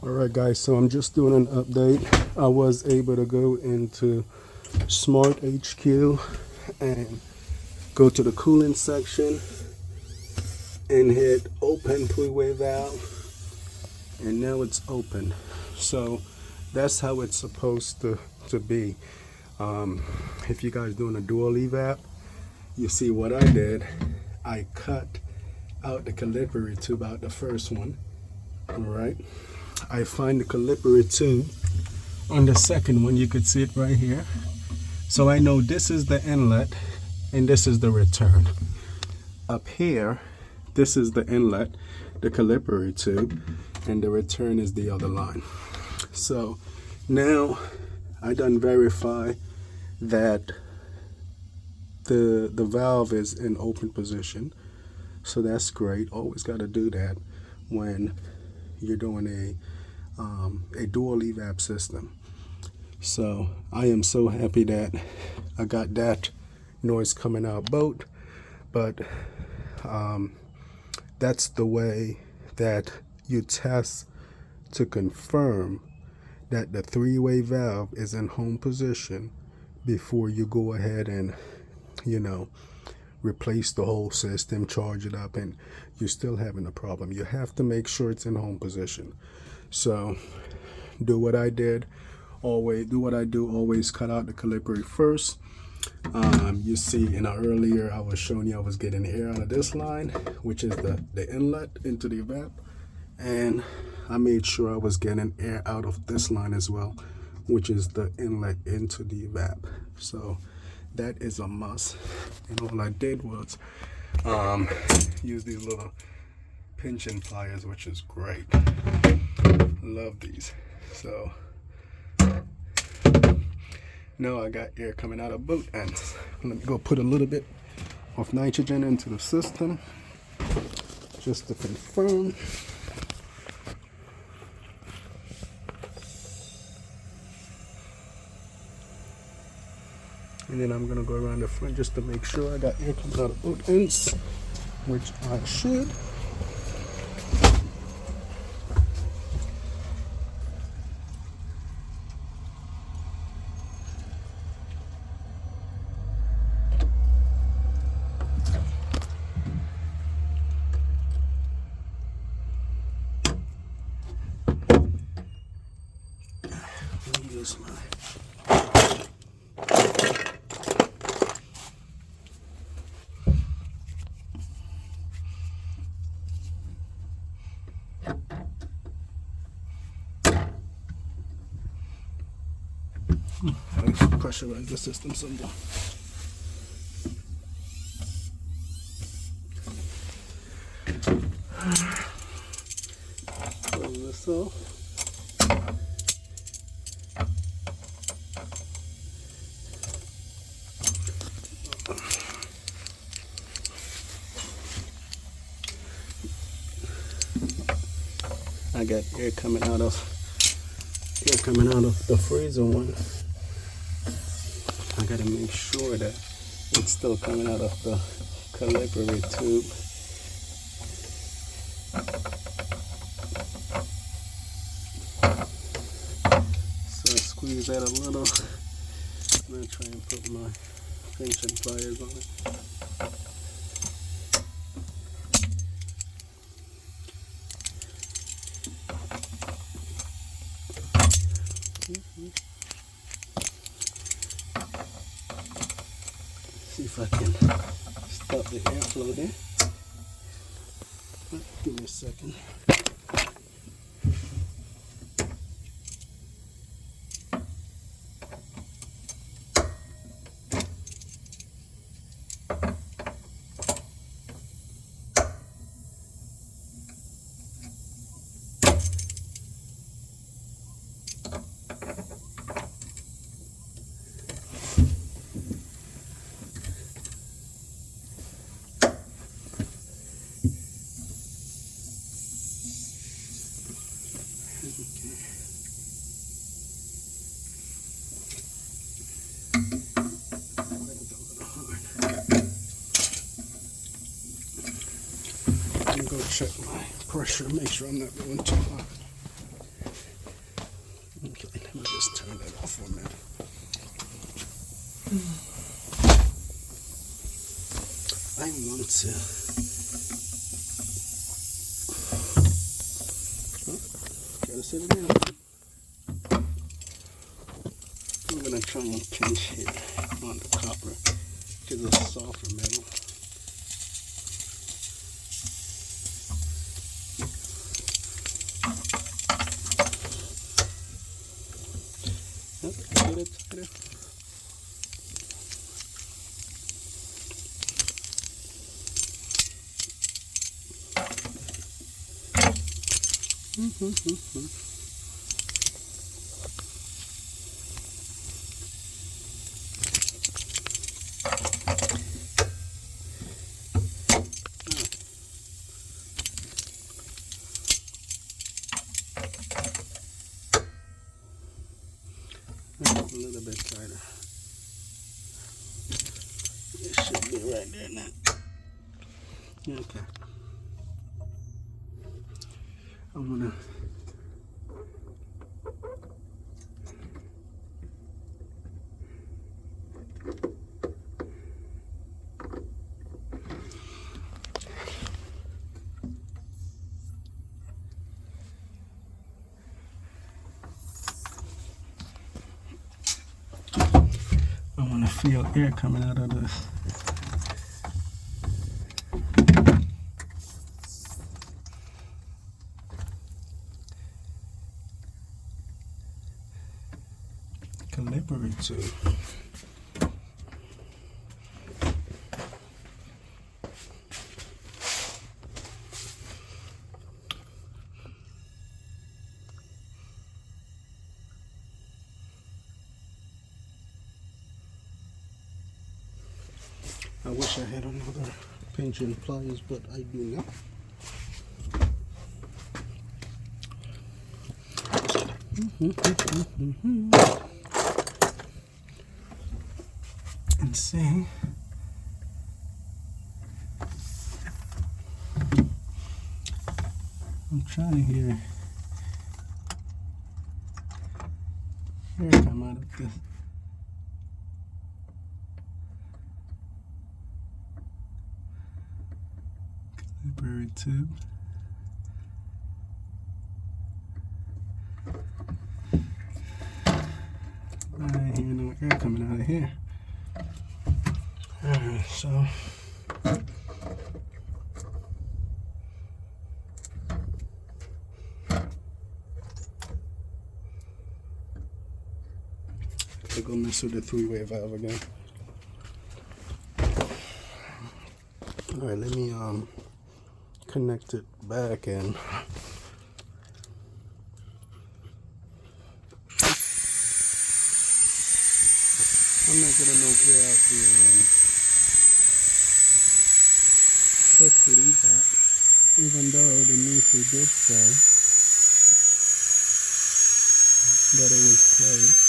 Alright guys, so I'm just doing an update. I was able to go into Smart HQ and go to the coolant section and hit open three-way valve, and now it's open. So that's how it's supposed to be. If you guys doing a dual evap, you see what I did. I cut out the Calipari tube out the first one. Alright, I find the Calipari tube on the second one. You could see it right here. So I know this is the inlet and this is the return. Up here, this is the inlet, the Calipari tube, and the return is the other line. So now I done verify that the valve is in open position. So that's great. Always got to do that when you're doing a dual evap system. So I am so happy that I got that noise coming out both, but that's the way that you test to confirm that the three-way valve is in home position before you go ahead and, you know, replace the whole system, charge it up, and you're still having a problem. You have to make sure it's in home position. So do what I did. Always do what I do. Always cut out the Calipari first. You see in earlier I was showing you I was getting air out of this line, which is the inlet into the evap, and I made sure I was getting air out of this line as well, which is the inlet into the evap. So that is a must. And all I did was use these little pinching pliers, which is great. Love these. So now I got air coming out of both ends. Let me go put a little bit of nitrogen into the system just to confirm. And then I'm gonna go around the front just to make sure I got air coming out of both ends, which I should. Let me use my pressurize the system someday. Close this off. I got air coming out of the freezer one. I gotta make sure that it's still coming out of the Calipari tube. So I squeeze that a little. I'm gonna try and put my pinching pliers on it. See if I can stop the airflow there. Give me a second. Let me go check my pressure, make sure I'm not going too hot. Okay, let me just turn that off for a minute. I want to. Gotta set it in. I'm gonna try and pinch here on the copper because it's a softer metal. Yep, get it tighter. A little bit tighter. It should be right there now. Okay. I'm gonna feel air coming out of this. Calibrate tube. I wish I had another pinch and pliers, but I do not. And see. I'm trying to hear air come out of this. Calibrate tube. I ain't hear no air coming out of here. Alright, so I'll go mess with the three-way valve again. Alright, let me connect it back and I'm not getting no air out the push that, even though the Nisi did say that it was closed.